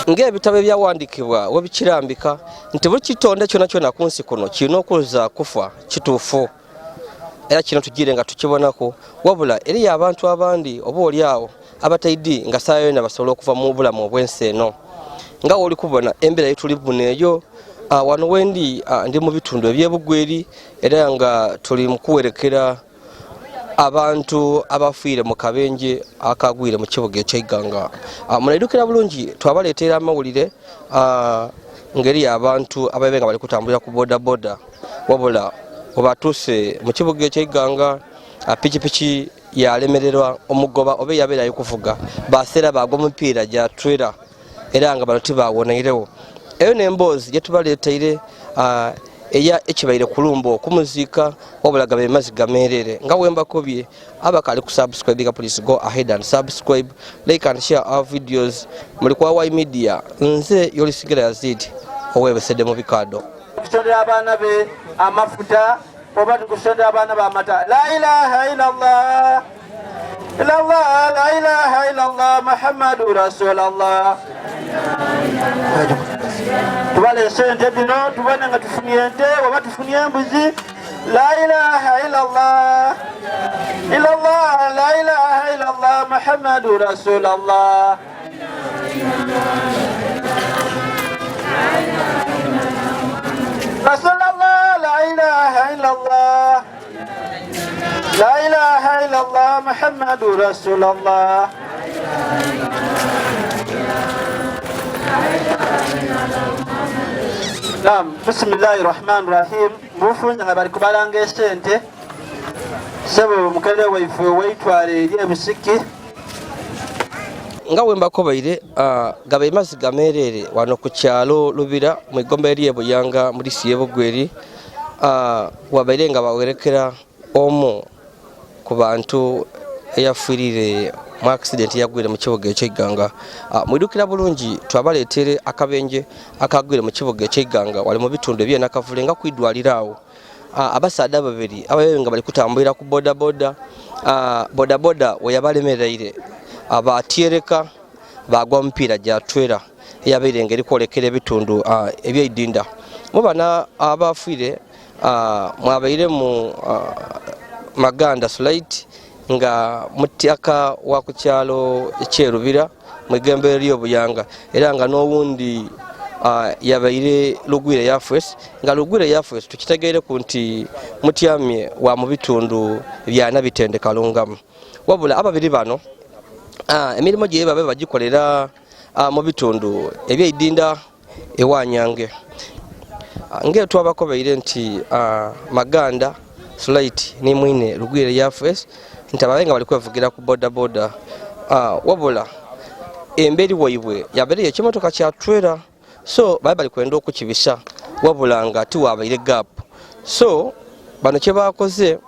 ng'ebitabo ebyawandikibwa we bikirambika nti buli kitonde kyonna kyonna ku nsi kuno kirina okuza kufa kituufu era kino tugire nga tukibonako wabula eriyo abantu abandi oba oli awo abataidi nga saayona basobola okuva mu bulamu obw'ensi eno nga woli kubona embeera yetuli buno eyo wano wendi ndi mu bitundu ebyebugweri era nga tuli mu kuwerekera abantu abafiire mu kabenje akagwire mu kibuga eky'Iganga. Munaidukira bulungi twabaleetera amawulire ngeri abantu ababenga bali kutambulira ku boda boda wabula obatuuse mu kibuga eky'Iganga pikipiki yalemererwa omugoba obe yabeerayo kuvuga baseera bagwa mupiira gya trailer era nga bano tibawonairewo eyo n'emboozi gye tubaleeteire eya ekibaire kulumbo okumuziika wabula gabe mazzi gameerere nga wembakobye abakali ku subscribe please go ahead and subscribe, like and share our videos. Muli kwa Y Media nze Yolisigera Yazid owebesede mu bikado kusondera abaana be amafuta oba tukusondera abaana be amata. La ilaha illallah illallah la ilaha illallah Muhammadu Rasulullah. Tubale sente bino tubane nga tufunye ente oba tufunye embuzi. La ilaha illallah illallah la ilaha illallah Muhammadu Rasulullah. Rasulullah la ilaha illallah la ilaha illallah Muhammadu Rasulullah. Bismillahirrahmanirrahim. Mufunza nga bali kubalanga esente sebo mukale waife waitwale eri emisiki nga wembakobaire gabe mazzi gameerere wano ku kyalo Lubira mu igomba eri Buyanga muri Siyebugweri wabaire nga bawerekera omu ku bantu eyafiirire mu accident yagwire mu kibuga eky'Iganga. Mwidukira bulungi twabaleetere akabenje akagwire mu kibuga eky'Iganga wali mu bitundu ebyena kavule nga kwidwalirawo abasaadde babiri ababe nga bali kutambulira ku boda boda boda boda we yabalemerere abatyereka bagwa mupiira gya trailer eyabeire ngeri kwolekera ebitundu ebyeidinda mubana abafiire mwabaire mu Maganda Slate nga mutyaka wa ku kyalo ekyerubira mu igomba eri Buyanga era nga n'owundi yabaire Lugwire Yafes nga Lugwire Yafes tukitegeere ku nti mutyamye wa mu bitundu byana bitende Kalungamu wabula ababiri bano emirimu gye babe bagikolera mu bitundu ebyeidinda ewanyange nge twabakobeire nti Maganda Slate ni mwine Lugwire Yafes ntababenga bali kwevugira ku boda boda wabula emberi waibwe yabereye ekimotoka kya trailer so bali kwenda okukibisa wabula nga tiwabaire gap so bano kye bakoze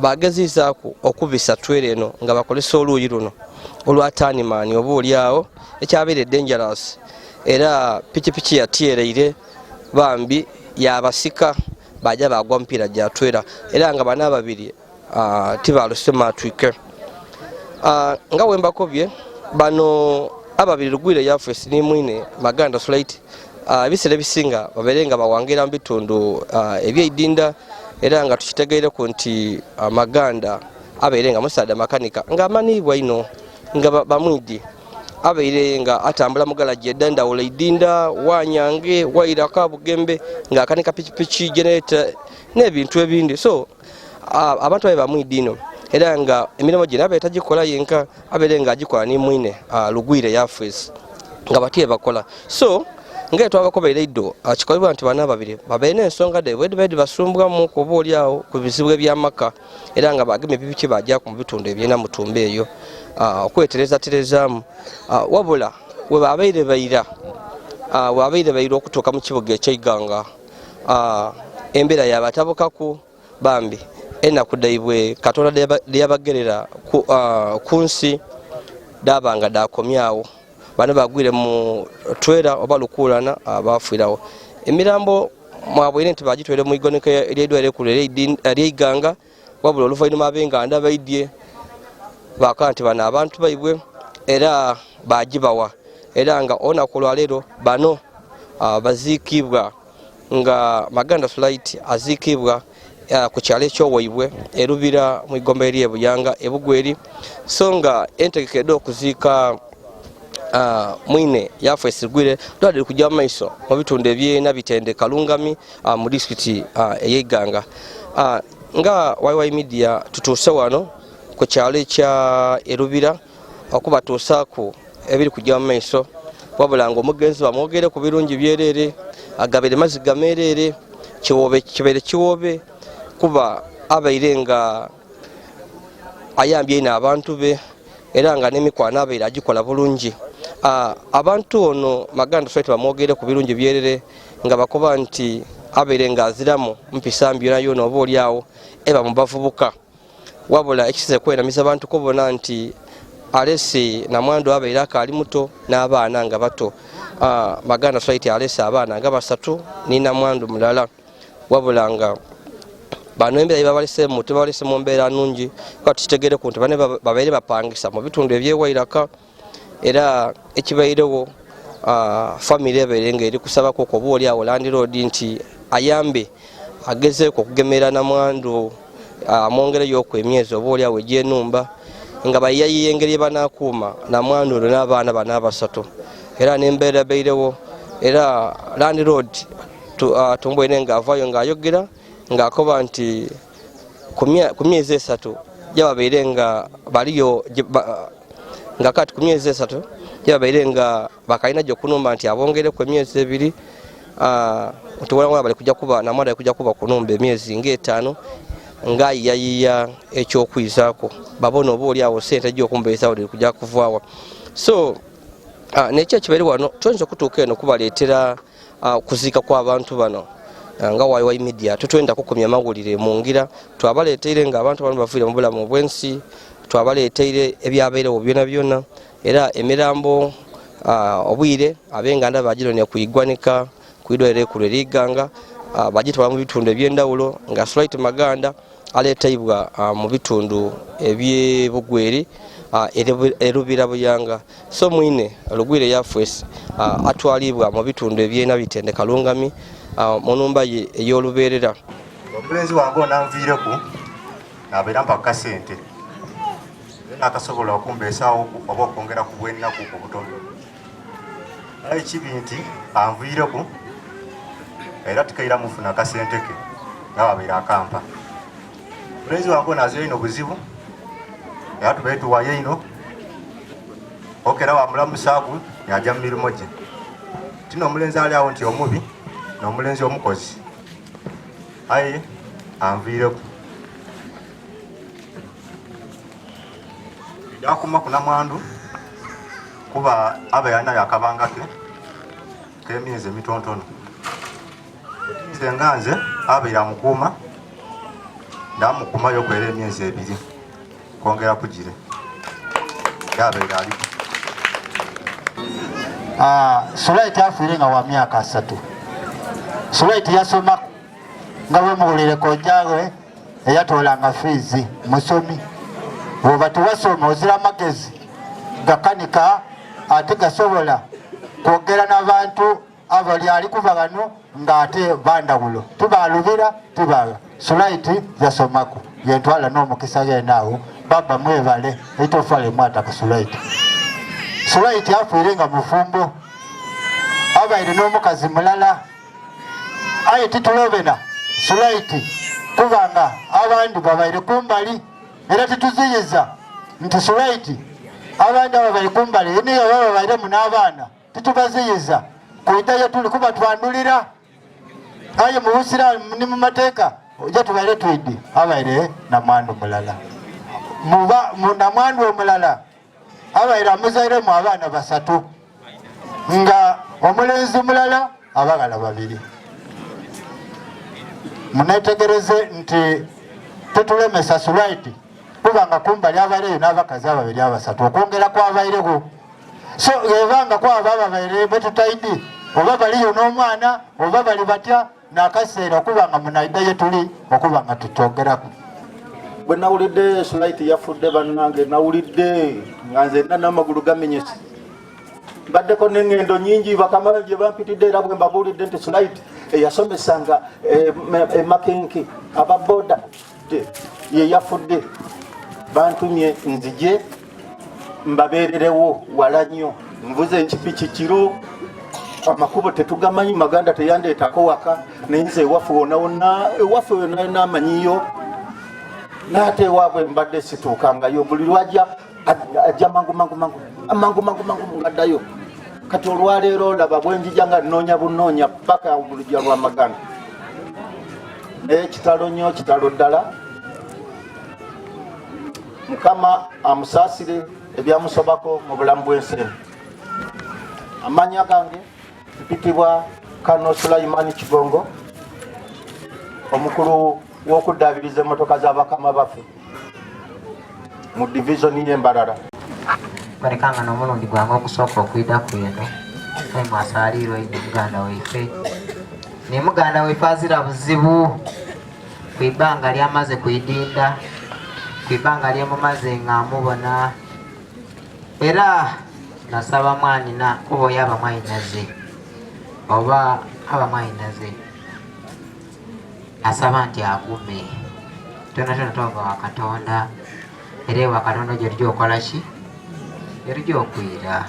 bagezizaako okubisa trailer eno nga bakolesa oluuyi luno olwatanimani oba oliawo ekyabeire dangerous era pikipiki yatyerere bambi yabasika baja bagwa mupiira gya trailer era nga bana babiri tibaluse matwike nga wembakobye bano ababiri Lugwire Yafes ni mwine Maganda Slate ebisere bisinga baberenga bawangira mbitundu ebyeidinda era nga tukitegeere ku nti Maganda aberenga musaada makanika nga amanibwa ino nga bamwidi abeire nga atambula mugala jedanda oleidinda wanyange wairaka Bugembe nga akanika pikipiki generator n'ebintu ebindi so abantu babe bamwidino era nga emirimu gye nabe tagikola yenka abere nga agikola ni mwine Lugwire Yafes nga batiye bakola so nga twabakobeire iddo kikolebwa nti bana babiri babe n'ensonga de bedi basumbwa mu kuba oliawo ku bizibu ebyamaka era nga bageme bibiki bajja ku bitundu ebyena mutumbe eyo okwetereza terezaamu wabula we babeire bayira okutuuka mu kibuga eky'Iganga embeera yabatabukaku bambi enaku daibwe Katonda lyabagerera ku nsi dabanga dakomyawo bano bagwire mu twera oba lukulana abafiirawo emirambo mwabwire nti bagitwere mu igoneka ery'eddwaliro ekkulu ery'Iganga wabula oluvannyuma ab'Enganda baidye baka nti bano abantu baibwe era bagibawa era nga olunaku lwaleero bano baziikibwa nga Maganda Sulait aziikibwa ku kyalo ekyowaibwe erubira mu igomba ery'e Buyanga ebugweri so nga entegekedde okuziika mwine yaffe Sigwire twali kujja mu maiso mu bitundu ebyena Bitende Kalungami mu district ey'Iganga nga YY Media tutuuse wano ku kyalo ekya erubira okubatuusaako ebiri kujja mu maiso wabula nga omugenzi bamwogere ku birungi byerere agabire mazzi gamerere kibeere kiwobe kuba abaire nga ayambye ino abantu be era nga n'emikwano abaire agikola bulungi abantu ono Maganda Sulait bamwogere ku birungi byerere nga bakoba nti abaire nga aziramu mpisa mbi yona oba oliawo eba mu bavubuka wabula ekisize kwenamiza abantu kubona nti alesi namwandu abaire akaali muto n'abaana nga bato Maganda Sulait alesi abaana nga basatu ni namwandu mulala wabula nga bano embeera babalese muti babalese mu mbeera nnungi kwa tukitegere ku nti bane babaire bapangisa mu bitundu ebyewairaka era ekibairewo family ebeere nga eri kusabako ko oba oliawo landlord nti ayambe agezeeko okugemera namwandu amwongereyo emyezi oba oliawo egyenumba nga bayiyayiya engeri banakuuma namwandu ono n'abaana bana abasatu era n'embeera beirewo era landlord tumbwene nga avaayo ng'ayogera ng'akoba nti ku myezi esatu gyababeire nga baliyo nga kati ku myezi esatu gyababeire nga bakalina gyokunumba nti abongereku emyezi ebiri ntiwalawala bali kujja kuba namwandu ali kujja kuba kunumba emyezi ng'etaano ng'ayiyayiya ekyokwizaako babona oba oliawo sente gy'okumbeezawo liri kujja kuvaawa so nekyo ekibaire wano tuyinza okutuuka eno kubaleetera kuziika kw'abantu bano nga YY Media tutwenda kukomya mawulire mu ngira twabaleeteire nga abantu bano bafiire mu bulamu bw'ensi twabaleeteire ebyabeerewo byona byona era emirambo obwire ab'Enganda bagironya ku igwanika ku idwaliro ekkulu ery'Iganga bagitwala mu bitundu eby'endawulo nga Sulait Maganda aleetebwa mu bitundu eby'ebugweri erubira Buyanga so mwine Lugwire yaffe atwalibwa mu bitundu ebyena Bitende Kalungami mu nnumba ye ey'olubeerera omulenzi wange onanviireku nabeera mpaka sente nakasobola okumbeesawo oba okwongera ku bwennaku obutono naye kibi nti anviireku era tukaira mufuna kasente ke nga babeera akampa omulenzi wange onaziyo ino buzibu era tubaire tuwayo ino okera wamulamusaaku yajja mu mirimo gye tino omulenzi ali awo nti omubi n'omulenzi omukozi aye anviireku akuma ku namwandu kuba abaana yakabanga ke k'emyezi emitontono nze nga nze abeera amukuuma ndamukuumayo okwera emyezi ebiri kwongera kugire yabeera ali Sulait afiire nga wa myaka 3 Sulait yasoma nga bwe muwulire kojjawe eyatoolanga fiizi musomi bw'oba tewasoma ozira amagezi gakanika ate gasobola kwogera n'abantu abali ali kuva bano ng'ate bandawulo tubaalubira tubaala Sulait yasomako yentwala n'omukisa yenaawo baba mwebale etofale mwataka Sulait afiire nga mufumbo abaire n'omukazi mulala aye titulobena Sulait kubanga abandi babaire kumbali era tituziyiza nti Sulait abandi ababaire kumbali niyo babaire mu n'abaana titubaziyiza kuidayo tuli kuba twandulira aye mu Busiraamu ni mu mateeka ojja tubaire twiddi abaire namwandu mulala mu namwandu omulala abaire amuzairemu abaana 3 nga omulenzi mulala abagala 2 munetegereze nti tetulemesa Sulaight kubanga kumbali abaireyo n'abakazi ababiri abasatu okwongera kwabaireko so ebanga kwaba ababaire betutaidi oba baliyo n'omwana oba bali batya n'akaseera okubanga munaida yetuli okubanga tukyogeraku. Bwe nawulidde Sulaight yafudde bannange nawulidde nga nzenna n'amagulu gamenyese mbaddeko n'engendo nyingi bakama gye bampitidde era bwe mbabuulidde nti Sulaight eyasomesanga Makenke ababoda ye yafudde bantumye nzije mbabeererewo wala nnyo nvuze ekipiki kiro amakubo tetugamanyi maganda teyandeetako waka naye nze ewaffe wonna wonna ewaffe wonna n'amanyiyo n'ate ewaabwe mbadde situukangayo buli lwajja ajja mangu ngaddayo kati olwaleero laba bwenjija nga nnoonya bunoonya paka bulujja lwa maganda naye kitalo nnyo kitalo ddala. Mukama amusaasire ebyamusobako mu bulamu bw'ensi eno. Amannya gange mpitibwa Kano Sulaiman Kigongo, omukulu w'okuddaabiriza emmotoka z'abakama baffe mu divisioni y'Embarara. Barekanga n'omulundi gwange okusooka okuyita ku eno naye mwasaalirwa ino muganda waife naye muganda waife azira buzibu ku ibbanga lyamaze kuidinda ku ibbanga lyemumaze nga amubona era nasaba mwanina oba oyaba mwayinaze oba aba mwayinaze asaba nti agume tonatona toga wa Katonda era ewa Katonda gy'olijja okola ki gy'olijja okwira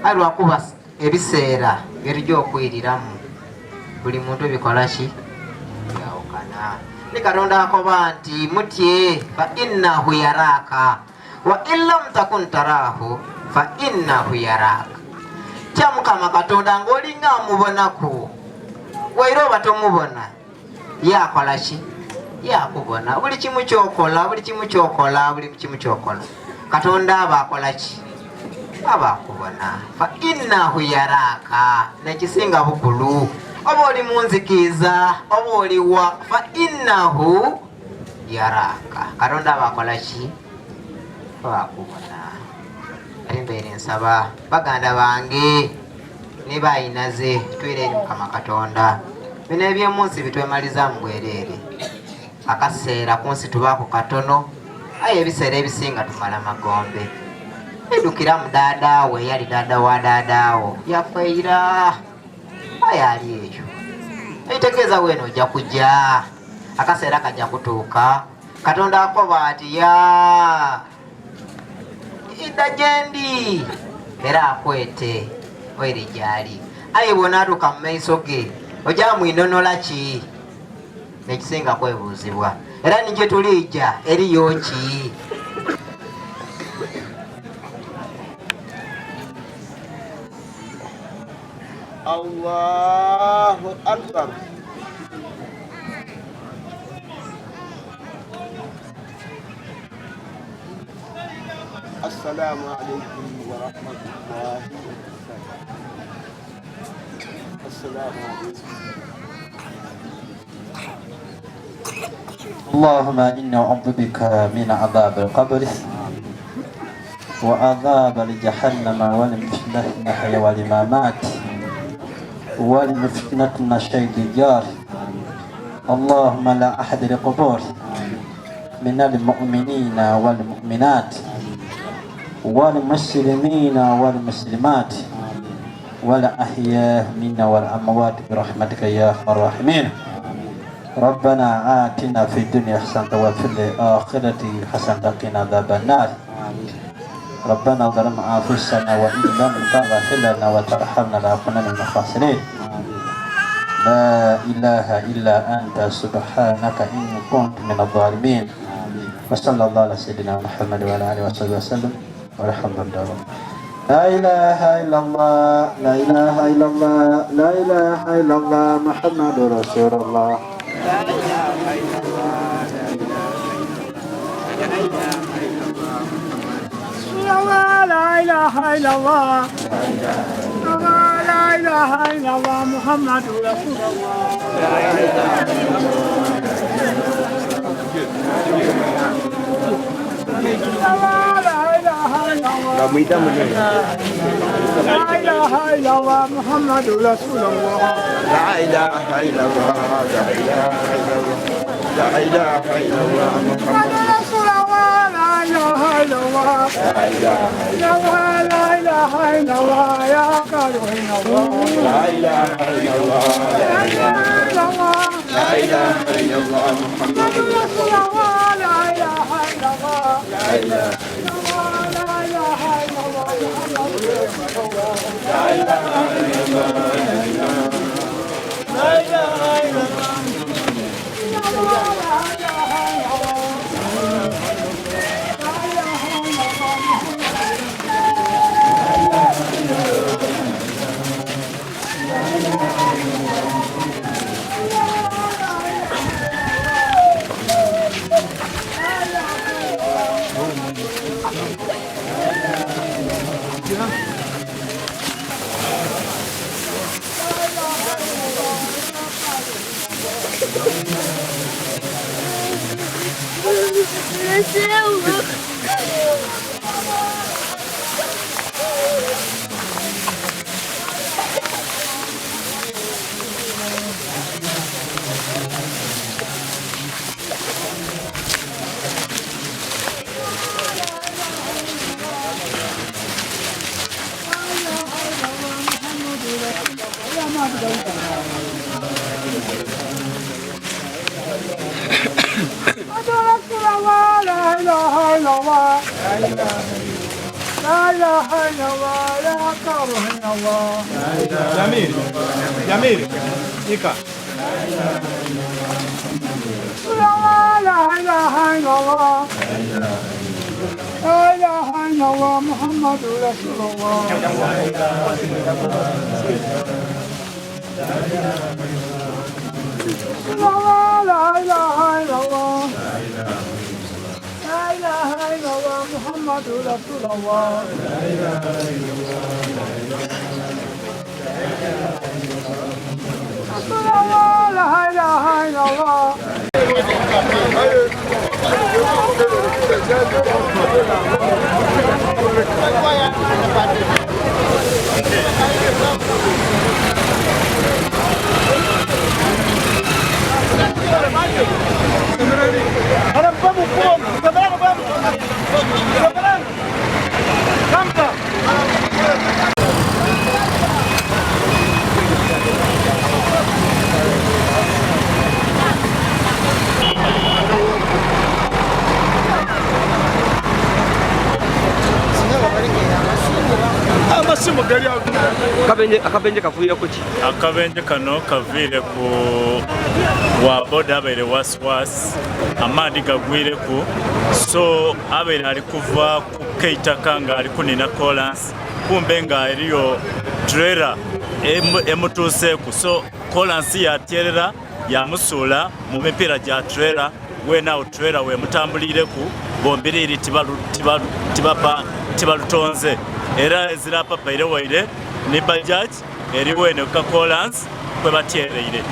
ali lwakuba ebiseera by'olijja okwiriramu buli muntu bikola ki byawukana ni Katonda akoba nti mutye fa innahu yaraka wa illam takun tarahu fa innahu yaraka tya Mukama Katonda ng'olinga amubonako waira oba tomubona yakola ki yakubona buli kimu kyokola Katonda aba akola ki aba akubona fa innahu yaraka nekisinga bukulu oba oli munzikiza oba oliwa fa innahu yaraka Katonda aba akola ki aba akubona. Mbeere nsaba baganda bange ne bayinaze twire eri Mukama Katonda bino ebyemunsi bitwemaliza mu bwereere akaseera kunsi tubaako katono aye ebiseera ebisinga tumala magombe edukira mu daadaawo eyali daada wa daadaawo yafeera aye ali eyo ekitegeeza weeno ojja kujja akaseera kajja kutuuka Katonda akoba ati ya ida gyendi era akwete oire gyali aye bw'onaatuuka mu maiso ge ojja mwinonola ki nekisinga kwebuuzibwa era nigye tulijja eriyo ki Allahu Akbar. Assalamu alaikum wa rahmatullahi wa barakatuh. Assalamu alaikum. اللهم إنا أعوذ بك من عذاب القبر وعذاب الجحنم ومن فتنة المحيا والممات ومن فتنة المشي الدجال. اللهم لا أحد القبور من المؤمنين والمؤمنات والمسلمين والمسلمات ولا أحياء منا والأموات برحمتك يا أرحم الراحمين. ربنا آتنا في الدنيا حسنة وفي الآخرة حسنة وقنا عذاب النار. ربنا ظلمنا أنفسنا وإن لم تغفر لنا وترحمنا لنكونن من الخاسرين. لا إله إلا أنت سبحانك إني كنت من الظالمين. وصلى الله على سيدنا محمد وعلى آله وصحبه وسلم والحمد لله. لا إله إلا الله لا إله إلا الله لا إله إلا الله محمد رسول الله. لا إله إلا الله لا إله إلا الله لا إله إلا الله محمد رسول الله. لا إله إلا الله محمد رسول الله لا إله إلا الله لا إله إلا الله لا إله إلا الله محمد رسول الله لا إله إلا الله لا إله إلا الله يا قادر إلا الله لا إله إلا الله لا إله إلا الله لا إله إلا الله محمد رسول الله لا إله إلا الله لا إله لا إله إلا الله محمد رسول الله لا إله إلا الله لا إله إلا Jamil, Ika. لا إله إلا الله لا إله إلا الله محمد رسول الله لا إله إلا الله لا إله إلا الله محمد رسول الله لا إله إلا الله akabenje kavuye kuki Akabenje kano kavire ku wa boda abere waswas amadi gagwire ku so abere ali kuva ku Keitaka nga ali kunina Collins kumbe nga eriyo trailer emutuse ku so Collins yaterera yamusula mu mipira gya trailer we nawo trailer we mutambulire ku bombiriri tibalutonze era ezirapa paire waire ni bajaj eri wene ka Collins kwe batyereire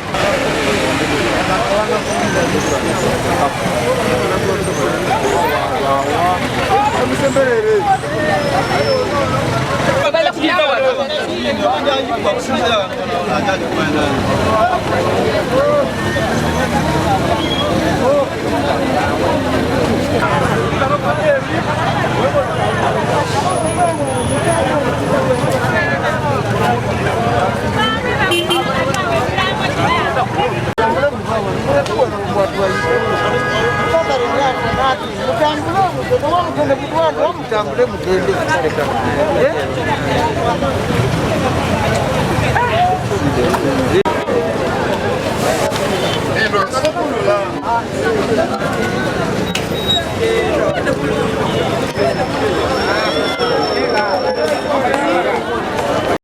Thank you.